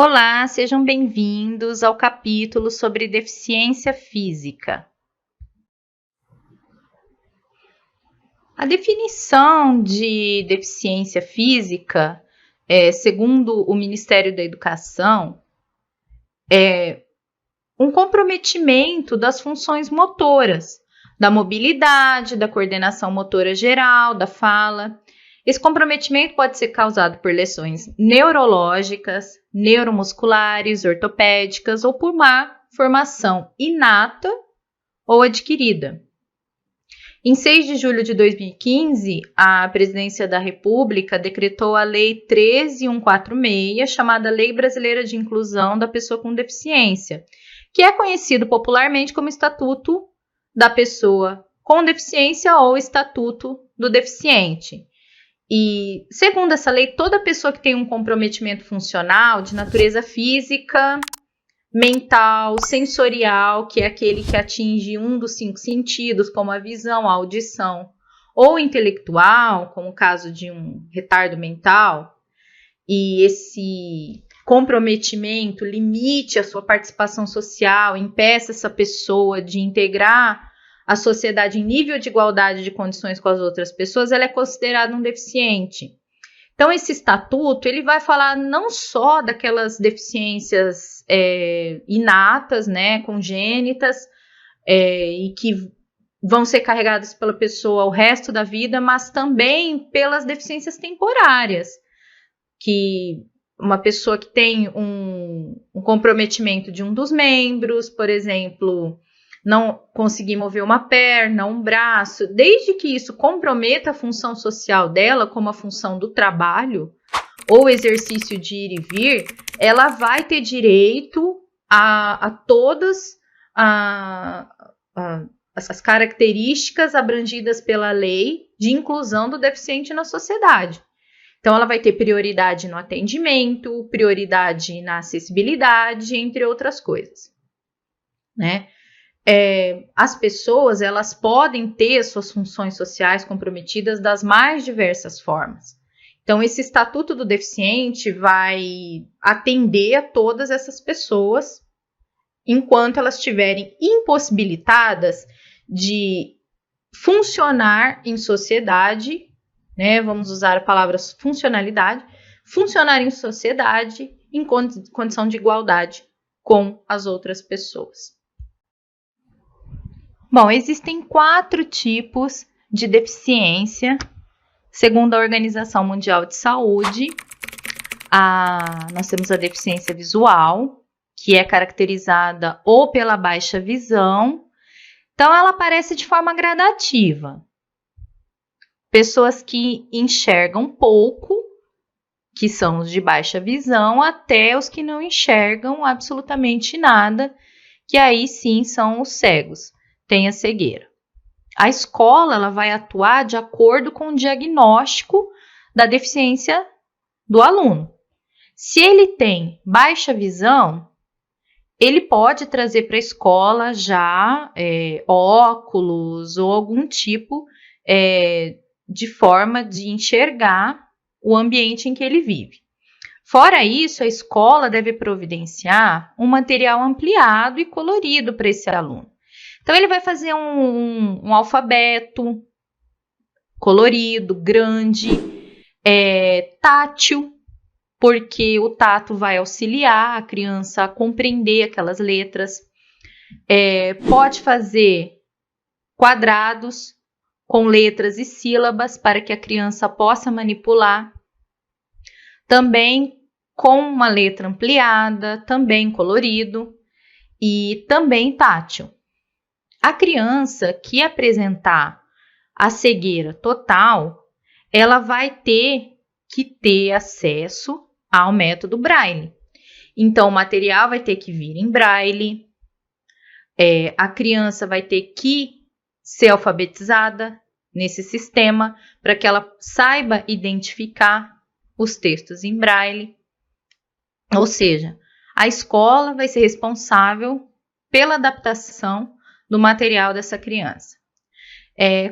Olá, sejam bem-vindos ao capítulo sobre deficiência física. A definição de deficiência física, segundo o Ministério da Educação, é um comprometimento das funções motoras, da mobilidade, da coordenação motora geral, da fala. Esse comprometimento pode ser causado por lesões neurológicas, neuromusculares, ortopédicas ou por má formação inata ou adquirida. Em 6 de julho de 2015, a Presidência da República decretou a Lei 13.146, chamada Lei Brasileira de Inclusão da Pessoa com Deficiência, que é conhecido popularmente como Estatuto da Pessoa com Deficiência ou Estatuto do Deficiente. E, segundo essa lei, toda pessoa que tem um comprometimento funcional de natureza física, mental, sensorial, que é aquele que atinge um dos 5 sentidos, como a visão, a audição, ou intelectual, como o caso de um retardo mental, e esse comprometimento limite a sua participação social, impeça essa pessoa de integrar a sociedade em nível de igualdade de condições com as outras pessoas, ela é considerada um deficiente. Então, esse estatuto, ele vai falar não só daquelas deficiências inatas, né, congênitas, e que vão ser carregadas pela pessoa o resto da vida, mas também pelas deficiências temporárias, que uma pessoa que tem um comprometimento de um dos membros, por exemplo, não conseguir mover uma perna, um braço, desde que isso comprometa a função social dela, como a função do trabalho ou exercício de ir e vir, ela vai ter direito a todas as características abrangidas pela lei de inclusão do deficiente na sociedade. Então, ela vai ter prioridade no atendimento, prioridade na acessibilidade, entre outras coisas, né? As pessoas, elas podem ter suas funções sociais comprometidas das mais diversas formas. Então, esse Estatuto do Deficiente vai atender a todas essas pessoas enquanto elas estiverem impossibilitadas de funcionar em sociedade, né? Vamos usar a palavra funcionalidade, funcionar em sociedade em condição de igualdade com as outras pessoas. Bom, existem 4 tipos de deficiência, segundo a Organização Mundial de Saúde. Nós temos a deficiência visual, que é caracterizada ou pela baixa visão. Então, ela aparece de forma gradativa. Pessoas que enxergam pouco, que são os de baixa visão, até os que não enxergam absolutamente nada, que aí sim são os cegos. Tem a cegueira. A escola ela vai atuar de acordo com o diagnóstico da deficiência do aluno. Se ele tem baixa visão, ele pode trazer para a escola já óculos ou algum tipo de forma de enxergar o ambiente em que ele vive. Fora isso, a escola deve providenciar um material ampliado e colorido para esse aluno. Então, ele vai fazer um alfabeto colorido, grande, tátil, porque o tato vai auxiliar a criança a compreender aquelas letras. Pode fazer quadrados com letras e sílabas para que a criança possa manipular. Também com uma letra ampliada, também colorido e também tátil. A criança que apresentar a cegueira total, ela vai ter que ter acesso ao método Braille. Então, o material vai ter que vir em Braille, a criança vai ter que ser alfabetizada nesse sistema para que ela saiba identificar os textos em Braille. Ou seja, a escola vai ser responsável pela adaptação do material dessa criança.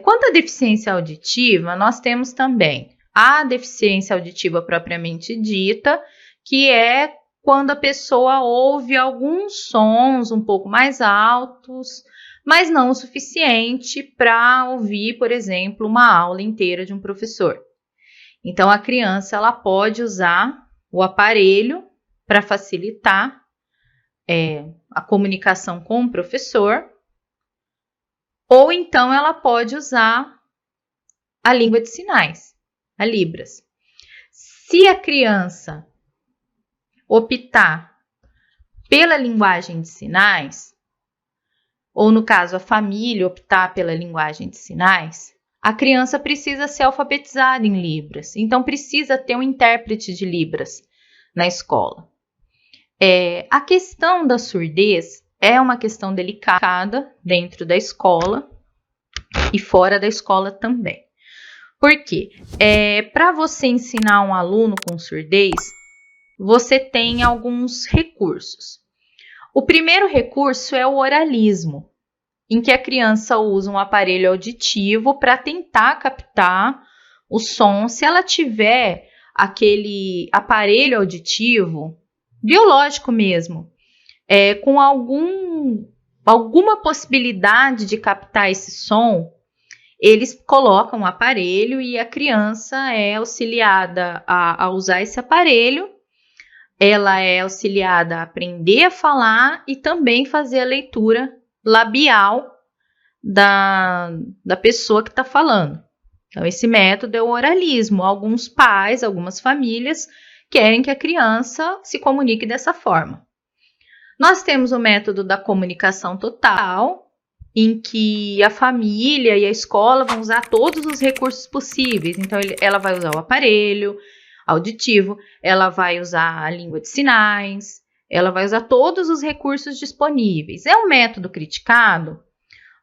Quanto à deficiência auditiva, nós temos também a deficiência auditiva propriamente dita, que é quando a pessoa ouve alguns sons um pouco mais altos, mas não o suficiente para ouvir, por exemplo, uma aula inteira de um professor. Então, a criança ela pode usar o aparelho para facilitar a comunicação com o professor, ou então ela pode usar a língua de sinais, a Libras. Se a criança optar pela linguagem de sinais, ou no caso a família optar pela linguagem de sinais, a criança precisa ser alfabetizada em Libras, então precisa ter um intérprete de Libras na escola. A questão da surdez é uma questão delicada dentro da escola e fora da escola também. Por quê? Para você ensinar um aluno com surdez, você tem alguns recursos. O primeiro recurso é o oralismo, em que a criança usa um aparelho auditivo para tentar captar o som. Se ela tiver aquele aparelho auditivo, biológico mesmo, com alguma possibilidade de captar esse som, eles colocam o aparelho e a criança é auxiliada a usar esse aparelho. Ela é auxiliada a aprender a falar e também fazer a leitura labial da pessoa que está falando. Então, esse método é o oralismo. Alguns pais, algumas famílias querem que a criança se comunique dessa forma. Nós temos o método da comunicação total, em que a família e a escola vão usar todos os recursos possíveis. Então, ela vai usar o aparelho auditivo, ela vai usar a língua de sinais, ela vai usar todos os recursos disponíveis. É um método criticado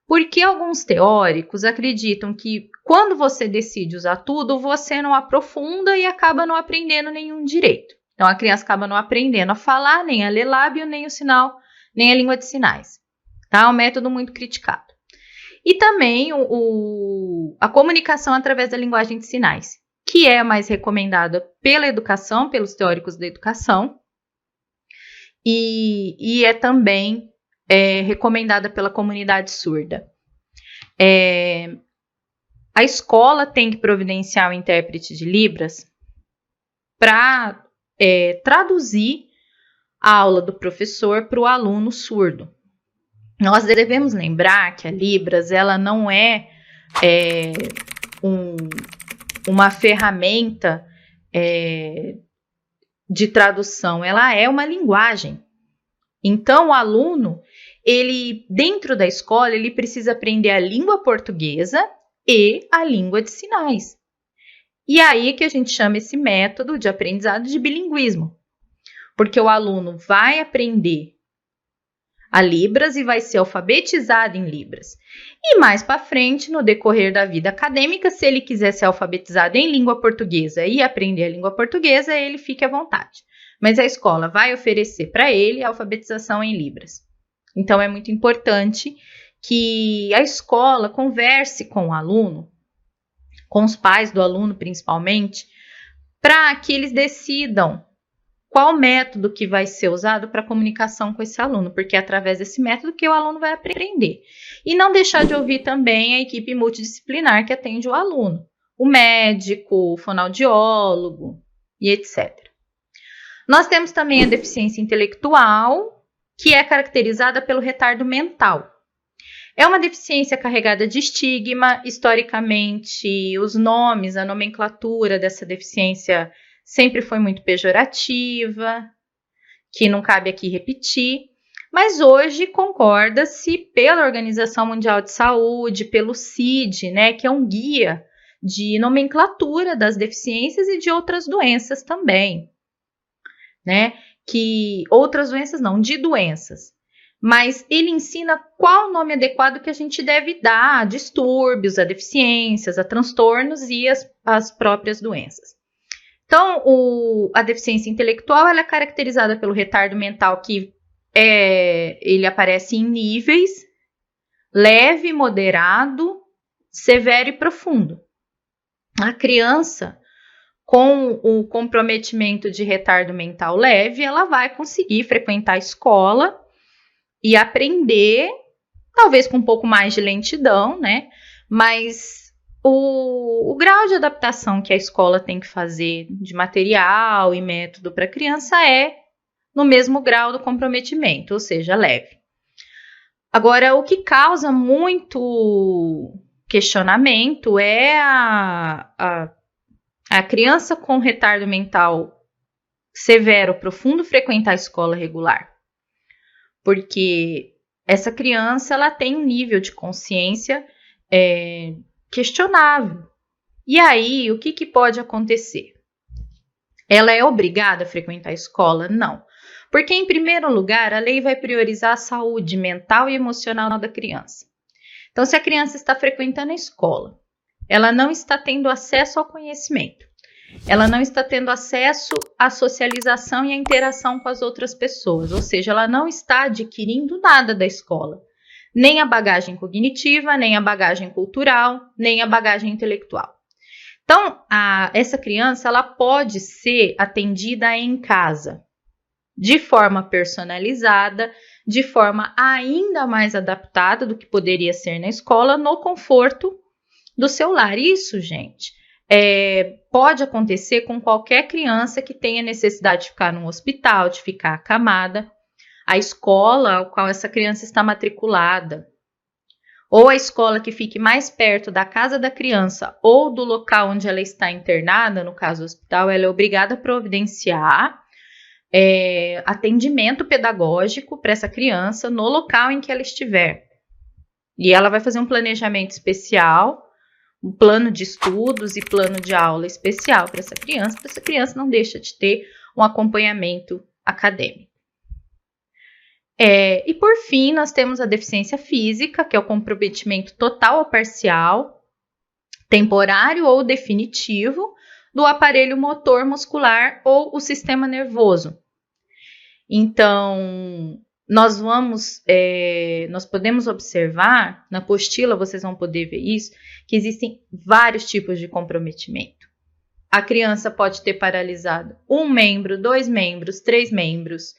porque alguns teóricos acreditam que quando você decide usar tudo, você não aprofunda e acaba não aprendendo nenhum direito. Então, a criança acaba não aprendendo a falar, nem a ler lábio, nem o sinal, nem a língua de sinais. Tá? É um método muito criticado. E também a comunicação através da linguagem de sinais, que é a mais recomendada pela educação, pelos teóricos da educação, e é também recomendada pela comunidade surda. A escola tem que providenciar o intérprete de Libras para traduzir a aula do professor para o aluno surdo. Nós devemos lembrar que a Libras ela não é uma ferramenta de tradução, ela é uma linguagem. Então, o aluno, ele dentro da escola, ele precisa aprender a língua portuguesa e a língua de sinais. E aí que a gente chama esse método de aprendizado de bilinguismo, porque o aluno vai aprender a Libras e vai ser alfabetizado em Libras. E mais para frente, no decorrer da vida acadêmica, se ele quiser ser alfabetizado em língua portuguesa e aprender a língua portuguesa, ele fique à vontade. Mas a escola vai oferecer para ele a alfabetização em Libras. Então, é muito importante que a escola converse com o aluno, com os pais do aluno principalmente, para que eles decidam qual método que vai ser usado para comunicação com esse aluno, porque é através desse método que o aluno vai aprender. E não deixar de ouvir também a equipe multidisciplinar que atende o aluno, o médico, o fonoaudiólogo e etc. Nós temos também a deficiência intelectual, que é caracterizada pelo retardo mental. É uma deficiência carregada de estigma. Historicamente, os nomes, a nomenclatura dessa deficiência sempre foi muito pejorativa, que não cabe aqui repetir, mas hoje concorda-se pela Organização Mundial de Saúde, pelo CID, né, que é um guia de nomenclatura das deficiências e de outras doenças também, né, de doenças, mas ele ensina qual o nome adequado que a gente deve dar a distúrbios, a deficiências, a transtornos e as próprias doenças. Então, a deficiência intelectual ela é caracterizada pelo retardo mental que ele aparece em níveis leve, moderado, severo e profundo. A criança com o comprometimento de retardo mental leve, ela vai conseguir frequentar a escola e aprender, talvez com um pouco mais de lentidão, né? Mas o grau de adaptação que a escola tem que fazer de material e método para a criança é no mesmo grau do comprometimento, ou seja, leve. Agora, o que causa muito questionamento é a criança com retardo mental severo, profundo, frequentar a escola regular. Porque essa criança ela tem um nível de consciência questionável. E aí, o que pode acontecer? Ela é obrigada a frequentar a escola? Não. Porque, em primeiro lugar, a lei vai priorizar a saúde mental e emocional da criança. Então, se a criança está frequentando a escola, ela não está tendo acesso ao conhecimento, ela não está tendo acesso à socialização e à interação com as outras pessoas, ou seja, ela não está adquirindo nada da escola, nem a bagagem cognitiva, nem a bagagem cultural, nem a bagagem intelectual. Então, essa criança ela pode ser atendida em casa, de forma personalizada, de forma ainda mais adaptada do que poderia ser na escola, no conforto do seu lar. Isso, gente, pode acontecer com qualquer criança que tenha necessidade de ficar num hospital, de ficar acamada. A escola ao qual essa criança está matriculada, ou a escola que fique mais perto da casa da criança ou do local onde ela está internada, no caso o hospital, ela é obrigada a providenciar atendimento pedagógico para essa criança no local em que ela estiver. E ela vai fazer um planejamento especial, um plano de estudos e plano de aula especial para essa criança não deixa de ter um acompanhamento acadêmico. E por fim, nós temos a deficiência física, que é o comprometimento total ou parcial, temporário ou definitivo, do aparelho motor muscular ou o sistema nervoso. Então, nós podemos observar, na apostila vocês vão poder ver isso, que existem vários tipos de comprometimento. A criança pode ter paralisado 1 membro, 2 membros, 3 membros,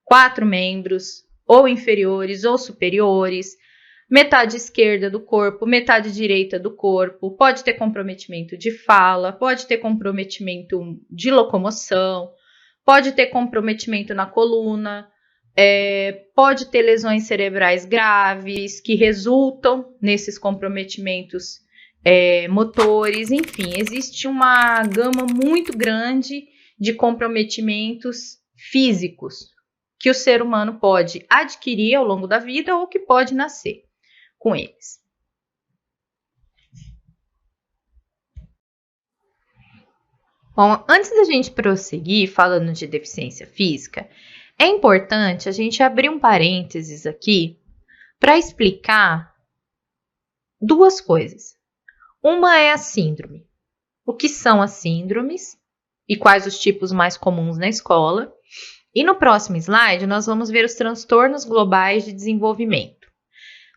4 membros, ou inferiores ou superiores, metade esquerda do corpo, metade direita do corpo, pode ter comprometimento de fala, pode ter comprometimento de locomoção, pode ter comprometimento na coluna, pode ter lesões cerebrais graves que resultam nesses comprometimentos motores, enfim, existe uma gama muito grande de comprometimentos físicos que o ser humano pode adquirir ao longo da vida ou que pode nascer com eles. Bom, antes da gente prosseguir falando de deficiência física, é importante a gente abrir um parênteses aqui para explicar duas coisas. Uma é a síndrome. O que são as síndromes e quais os tipos mais comuns na escola. E no próximo slide, nós vamos ver os transtornos globais de desenvolvimento.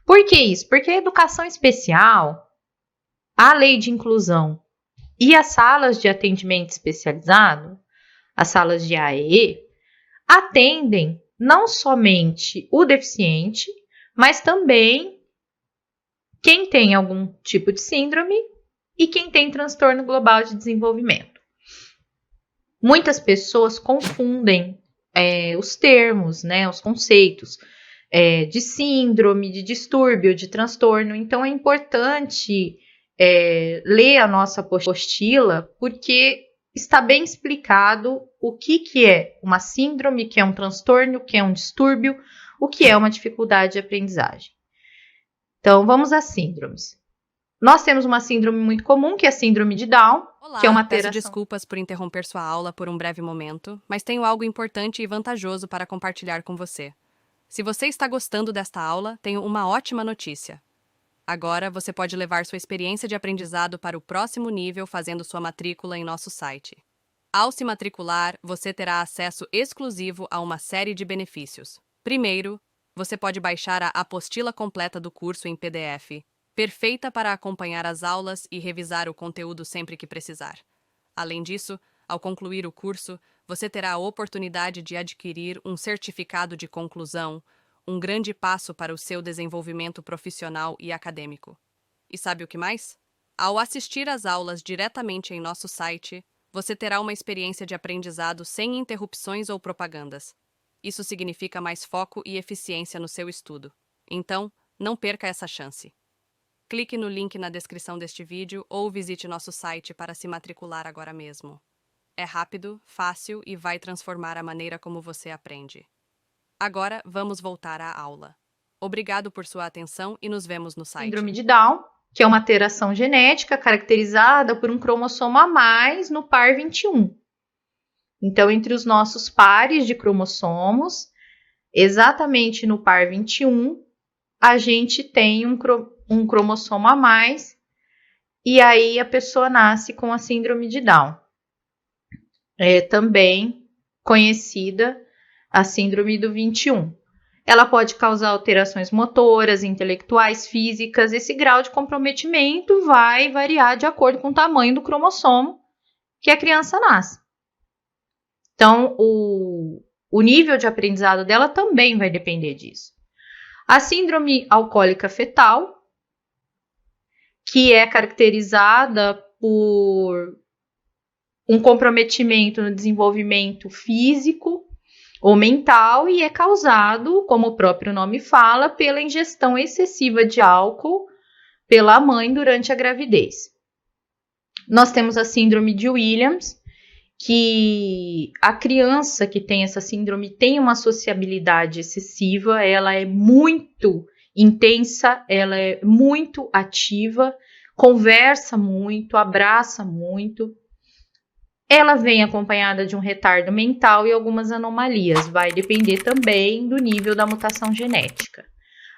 Por que isso? Porque a educação especial, a lei de inclusão e as salas de atendimento especializado, as salas de AEE, atendem não somente o deficiente, mas também quem tem algum tipo de síndrome e quem tem transtorno global de desenvolvimento. Muitas pessoas confundem os termos, né, os conceitos de síndrome, de distúrbio, de transtorno. Então, é importante ler a nossa apostila, porque está bem explicado o que é uma síndrome, o que é um transtorno, o que é um distúrbio, o que é uma dificuldade de aprendizagem. Então, vamos às síndromes. Nós temos uma síndrome muito comum, que é a síndrome de Down, Olá, que é uma peço desculpas por interromper sua aula por um breve momento, mas tenho algo importante e vantajoso para compartilhar com você. Se você está gostando desta aula, tenho uma ótima notícia. Agora você pode levar sua experiência de aprendizado para o próximo nível fazendo sua matrícula em nosso site. Ao se matricular, você terá acesso exclusivo a uma série de benefícios. Primeiro, você pode baixar a apostila completa do curso em PDF, perfeita para acompanhar as aulas e revisar o conteúdo sempre que precisar. Além disso, ao concluir o curso, você terá a oportunidade de adquirir um certificado de conclusão, um grande passo para o seu desenvolvimento profissional e acadêmico. E sabe o que mais? Ao assistir às aulas diretamente em nosso site, você terá uma experiência de aprendizado sem interrupções ou propagandas. Isso significa mais foco e eficiência no seu estudo. Então, não perca essa chance. Clique no link na descrição deste vídeo ou visite nosso site para se matricular agora mesmo. É rápido, fácil e vai transformar a maneira como você aprende. Agora, vamos voltar à aula. Obrigado por sua atenção e nos vemos no site. Síndrome de Down, que é uma alteração genética caracterizada por um cromossomo a mais no par 21. Então, entre os nossos pares de cromossomos, exatamente no par 21, a gente tem um cromossomo a mais, e aí a pessoa nasce com a síndrome de Down. É também conhecida a síndrome do 21. Ela pode causar alterações motoras, intelectuais, físicas. Esse grau de comprometimento vai variar de acordo com o tamanho do cromossomo que a criança nasce. Então, o nível de aprendizado dela também vai depender disso. A síndrome alcoólica fetal, que é caracterizada por um comprometimento no desenvolvimento físico ou mental e é causado, como o próprio nome fala, pela ingestão excessiva de álcool pela mãe durante a gravidez. Nós temos a síndrome de Williams, que a criança que tem essa síndrome tem uma sociabilidade excessiva, ela é muito intensa, ela é muito ativa, conversa muito, abraça muito. Ela vem acompanhada de um retardo mental e algumas anomalias, vai depender também do nível da mutação genética.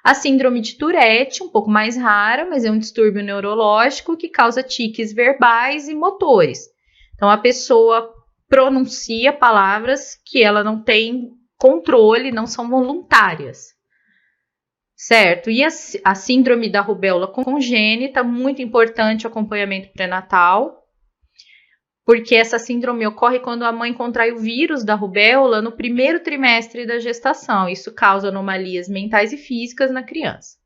A síndrome de Tourette, um pouco mais rara, mas é um distúrbio neurológico que causa tiques verbais e motores. Então, a pessoa pronuncia palavras que ela não tem controle, não são voluntárias, certo? E a síndrome da rubéola congênita, muito importante o acompanhamento pré-natal, porque essa síndrome ocorre quando a mãe contrai o vírus da rubéola no primeiro trimestre da gestação. Isso causa anomalias mentais e físicas na criança.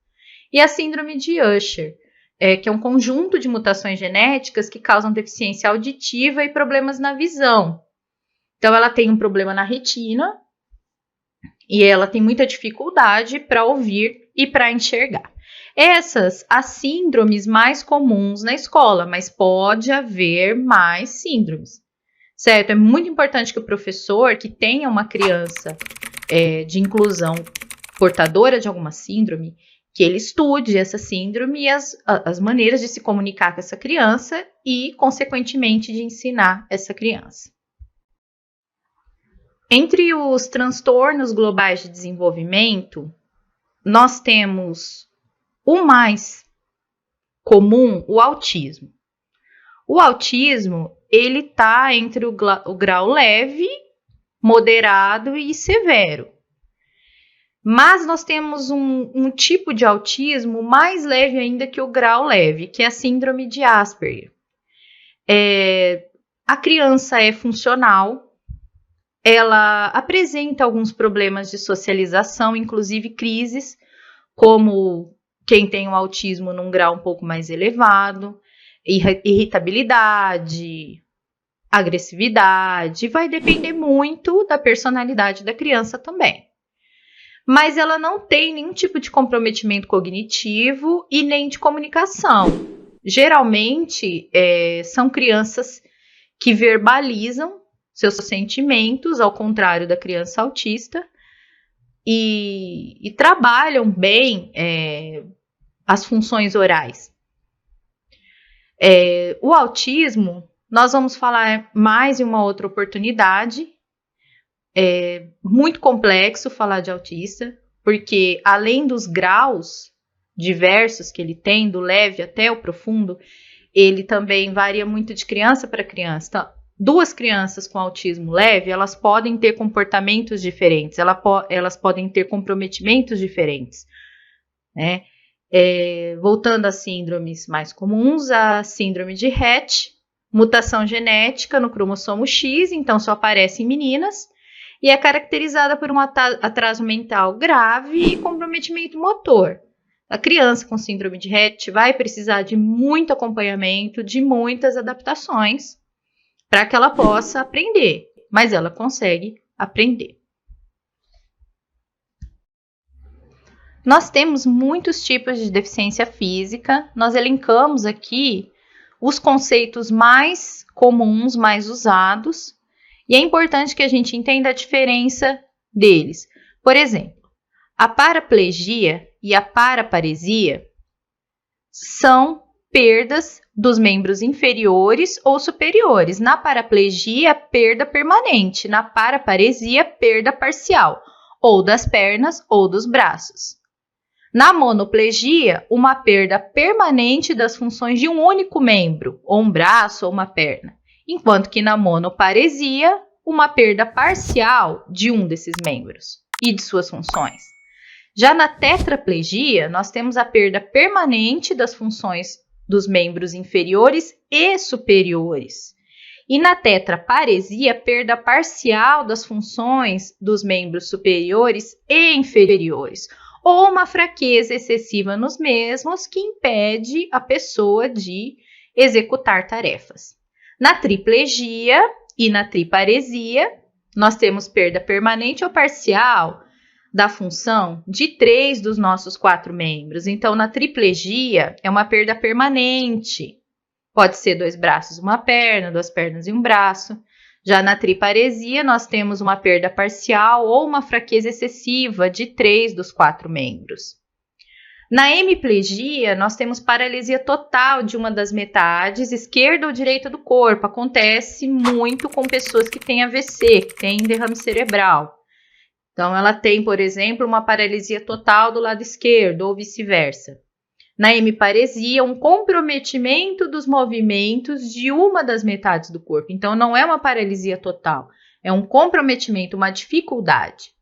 E a síndrome de Usher, que é um conjunto de mutações genéticas que causam deficiência auditiva e problemas na visão. Então, ela tem um problema na retina e ela tem muita dificuldade para ouvir e para enxergar. Essas as síndromes mais comuns na escola, mas pode haver mais síndromes, certo? É muito importante que o professor que tenha uma criança de inclusão portadora de alguma síndrome, que ele estude essa síndrome e as maneiras de se comunicar com essa criança e, consequentemente, de ensinar essa criança. Entre os transtornos globais de desenvolvimento, nós temos o mais comum, o autismo. O autismo, ele está entre o grau leve, moderado e severo. Mas nós temos um tipo de autismo mais leve ainda que o grau leve, que é a síndrome de Asperger. A criança é funcional, ela apresenta alguns problemas de socialização, inclusive crises, como quem tem o autismo num grau um pouco mais elevado, irritabilidade, agressividade, vai depender muito da personalidade da criança também. Mas ela não tem nenhum tipo de comprometimento cognitivo e nem de comunicação. Geralmente, são crianças que verbalizam seus sentimentos, ao contrário da criança autista, e trabalham bem as funções orais. O autismo, nós vamos falar mais em uma outra oportunidade. É muito complexo falar de autista, porque além dos graus diversos que ele tem, do leve até o profundo, ele também varia muito de criança para criança. Então, duas crianças com autismo leve, elas podem ter comportamentos diferentes, elas podem ter comprometimentos diferentes, né? Voltando às síndromes mais comuns, a síndrome de Rett, mutação genética no cromossomo X, então só aparece em meninas, e é caracterizada por um atraso mental grave e comprometimento motor. A criança com síndrome de Rett vai precisar de muito acompanhamento, de muitas adaptações, para que ela possa aprender, mas ela consegue aprender. Nós temos muitos tipos de deficiência física, nós elencamos aqui os conceitos mais comuns, mais usados, e é importante que a gente entenda a diferença deles. Por exemplo, a paraplegia e a paraparesia são perdas dos membros inferiores ou superiores. Na paraplegia, perda permanente. Na paraparesia, perda parcial, ou das pernas ou dos braços. Na monoplegia, uma perda permanente das funções de um único membro, ou um braço ou uma perna, enquanto que na monoparesia, uma perda parcial de um desses membros e de suas funções. Já na tetraplegia, nós temos a perda permanente das funções dos membros inferiores e superiores. E na tetraparesia, perda parcial das funções dos membros superiores e inferiores, ou uma fraqueza excessiva nos mesmos que impede a pessoa de executar tarefas. Na triplegia e na triparesia, nós temos perda permanente ou parcial da função de 3 dos nossos 4 membros. Então, na triplegia, é uma perda permanente. Pode ser 2 braços, uma perna, 2 pernas e um braço. Já na triparesia, nós temos uma perda parcial ou uma fraqueza excessiva de 3 dos 4 membros. Na hemiplegia, nós temos paralisia total de uma das metades, esquerda ou direita do corpo. Acontece muito com pessoas que têm AVC, que têm derrame cerebral. Então, ela tem, por exemplo, uma paralisia total do lado esquerdo ou vice-versa. Na hemiparesia, um comprometimento dos movimentos de uma das metades do corpo. Então, não é uma paralisia total, é um comprometimento, uma dificuldade.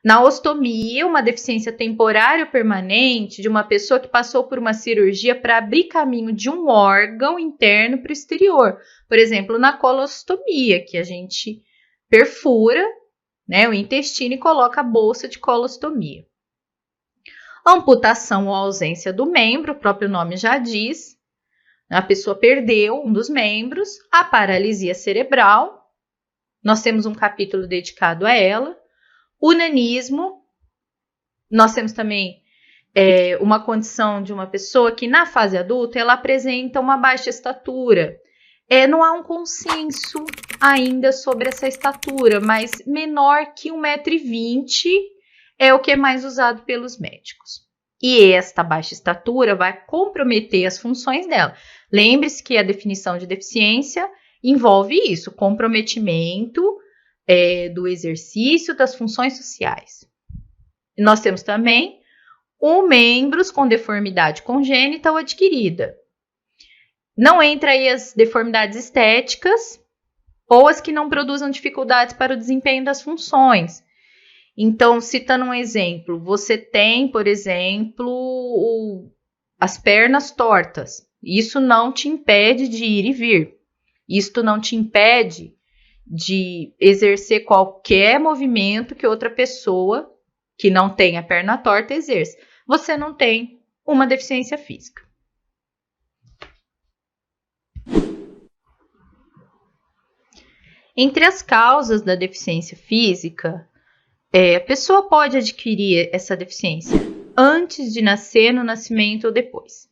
Na ostomia, uma deficiência temporária ou permanente de uma pessoa que passou por uma cirurgia para abrir caminho de um órgão interno para o exterior. Por exemplo, na colostomia, que a gente perfura, né, o intestino e coloca a bolsa de colostomia. Amputação ou ausência do membro, o próprio nome já diz, a pessoa perdeu um dos membros. A paralisia cerebral, nós temos um capítulo dedicado a ela. O nanismo, nós temos também uma condição de uma pessoa que na fase adulta ela apresenta uma baixa estatura. Não há um consenso ainda sobre essa estatura, mas menor que 1,20 m é o que é mais usado pelos médicos. E esta baixa estatura vai comprometer as funções dela. Lembre-se que a definição de deficiência envolve isso, comprometimento do exercício das funções sociais. Nós temos também membros com deformidade congênita ou adquirida. Não entra aí as deformidades estéticas ou as que não produzam dificuldades para o desempenho das funções. Então, citando um exemplo, você tem, por exemplo, as pernas tortas. Isso não te impede de ir e vir. Isto não te impede de exercer qualquer movimento que outra pessoa que não tem a perna torta exerce. Você não tem uma deficiência física. Entre as causas da deficiência física, a pessoa pode adquirir essa deficiência antes de nascer, no nascimento ou depois.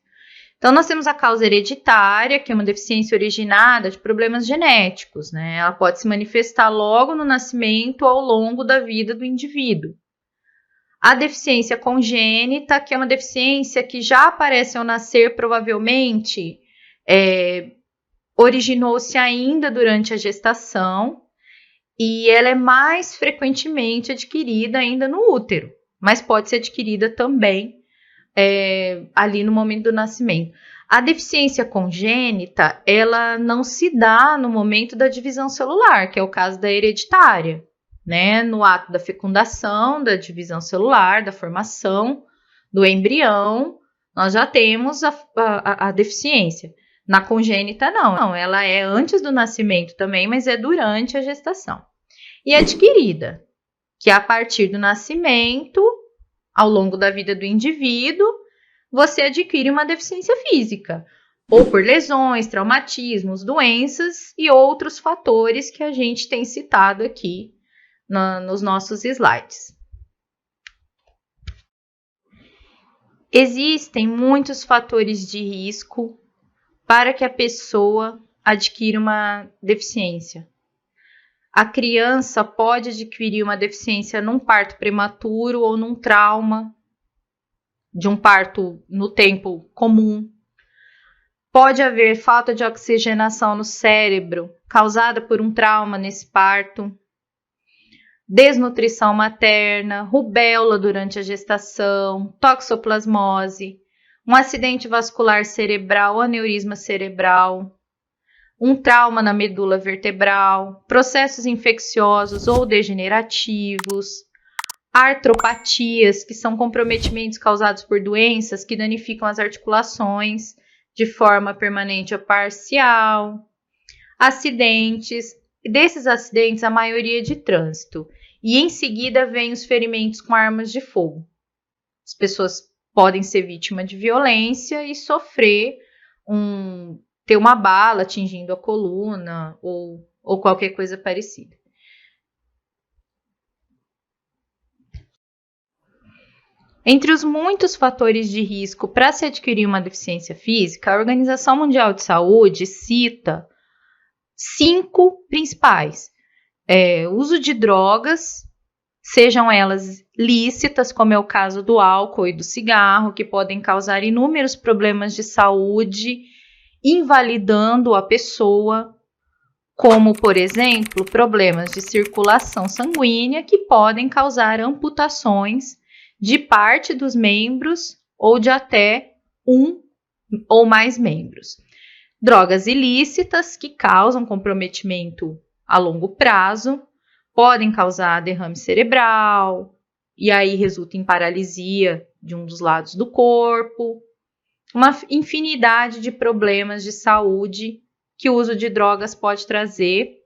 Então, nós temos a causa hereditária, que é uma deficiência originada de problemas genéticos, né? Ela pode se manifestar logo no nascimento ou ao longo da vida do indivíduo. A deficiência congênita, que é uma deficiência que já aparece ao nascer, provavelmente originou-se ainda durante a gestação, e ela é mais frequentemente adquirida ainda no útero, mas pode ser adquirida também ali no momento do nascimento. A deficiência congênita, ela não se dá no momento da divisão celular, que é o caso da hereditária, né? No ato da fecundação, da divisão celular, da formação do embrião, nós já temos a deficiência. Na congênita, não, ela é antes do nascimento também, mas é durante a gestação. E adquirida, que é a partir do nascimento, ao longo da vida do indivíduo, você adquire uma deficiência física, ou por lesões, traumatismos, doenças e outros fatores que a gente tem citado aqui nos nossos slides. Existem muitos fatores de risco para que a pessoa adquira uma deficiência. A criança pode adquirir uma deficiência num parto prematuro ou num trauma de um parto no tempo comum. Pode haver falta de oxigenação no cérebro causada por um trauma nesse parto. Desnutrição materna, rubéola durante a gestação, toxoplasmose, um acidente vascular cerebral ou aneurisma cerebral, um trauma na medula vertebral, processos infecciosos ou degenerativos, artropatias, que são comprometimentos causados por doenças que danificam as articulações de forma permanente ou parcial, acidentes, desses acidentes a maioria é de trânsito, e em seguida vem os ferimentos com armas de fogo. As pessoas podem ser vítimas de violência e sofrer ter uma bala atingindo a coluna ou qualquer coisa parecida. Entre os muitos fatores de risco para se adquirir uma deficiência física, a Organização Mundial de Saúde cita 5 principais. Uso de drogas, sejam elas lícitas, como é o caso do álcool e do cigarro, que podem causar inúmeros problemas de saúde, invalidando a pessoa, como, por exemplo, problemas de circulação sanguínea que podem causar amputações de parte dos membros ou de até um ou mais membros. Drogas ilícitas que causam comprometimento a longo prazo, podem causar derrame cerebral, e aí resulta em paralisia de um dos lados do corpo, uma infinidade de problemas de saúde que o uso de drogas pode trazer.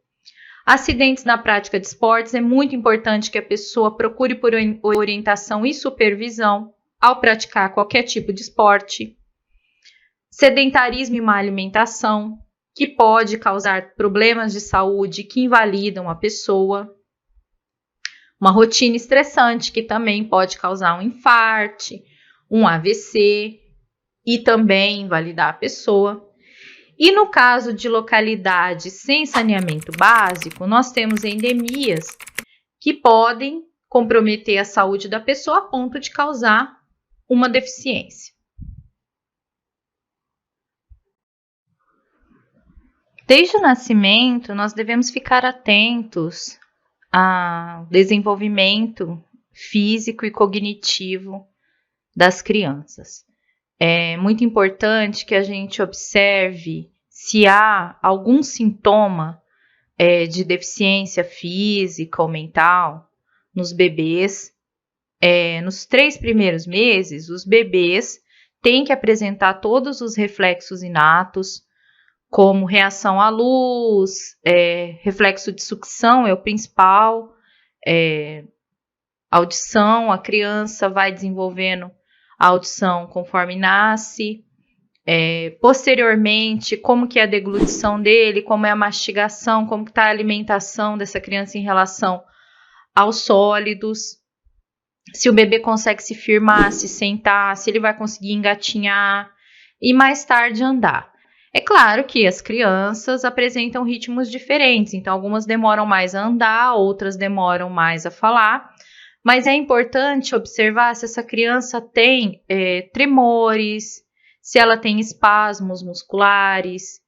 Acidentes na prática de esportes, é muito importante que a pessoa procure por orientação e supervisão ao praticar qualquer tipo de esporte. Sedentarismo e má alimentação, que pode causar problemas de saúde que invalidam a pessoa. Uma rotina estressante, que também pode causar um infarto, um AVC e também invalidar a pessoa. E no caso de localidades sem saneamento básico, nós temos endemias que podem comprometer a saúde da pessoa a ponto de causar uma deficiência. Desde o nascimento, nós devemos ficar atentos ao desenvolvimento físico e cognitivo das crianças. É muito importante que a gente observe se há algum sintoma de deficiência física ou mental nos bebês. Nos 3 primeiros meses, os bebês têm que apresentar todos os reflexos inatos, como reação à luz, reflexo de sucção é o principal, audição, a criança vai desenvolvendo a audição conforme nasce, posteriormente, como que é a deglutição dele, como é a mastigação, como que está a alimentação dessa criança em relação aos sólidos, se o bebê consegue se firmar, se sentar, se ele vai conseguir engatinhar e mais tarde andar. É claro que as crianças apresentam ritmos diferentes, então algumas demoram mais a andar, outras demoram mais a falar, mas é importante observar se essa criança tem tremores, se ela tem espasmos musculares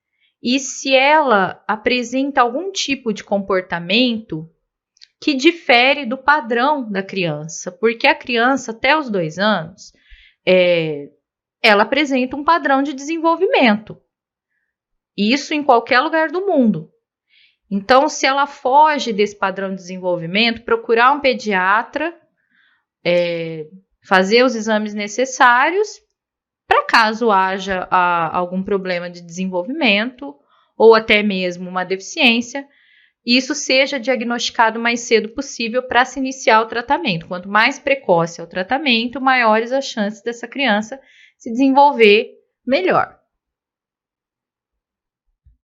e se ela apresenta algum tipo de comportamento que difere do padrão da criança, porque a criança até os 2 anos, ela apresenta um padrão de desenvolvimento. Isso em qualquer lugar do mundo. Então, se ela foge desse padrão de desenvolvimento, procurar um pediatra, fazer os exames necessários para caso haja algum problema de desenvolvimento ou até mesmo uma deficiência, isso seja diagnosticado o mais cedo possível para se iniciar o tratamento. Quanto mais precoce é o tratamento, maiores as chances dessa criança se desenvolver melhor.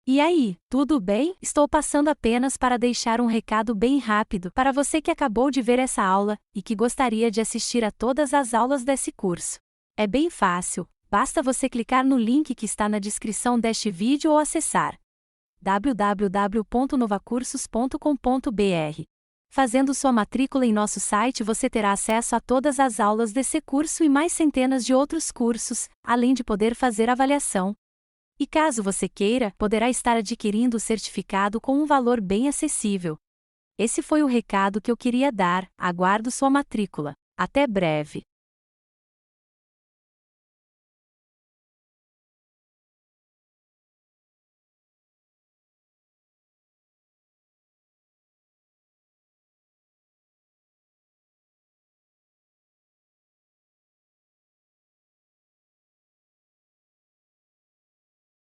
E aí, tudo bem? Estou passando apenas para deixar um recado bem rápido para você que acabou de ver essa aula e que gostaria de assistir a todas as aulas desse curso. É bem fácil, basta você clicar no link que está na descrição deste vídeo ou acessar www.novacursos.com.br. Fazendo sua matrícula em nosso site, você terá acesso a todas as aulas desse curso e mais centenas de outros cursos, além de poder fazer avaliação. E caso você queira, poderá estar adquirindo o certificado com um valor bem acessível. Esse foi o recado que eu queria dar, aguardo sua matrícula. Até breve!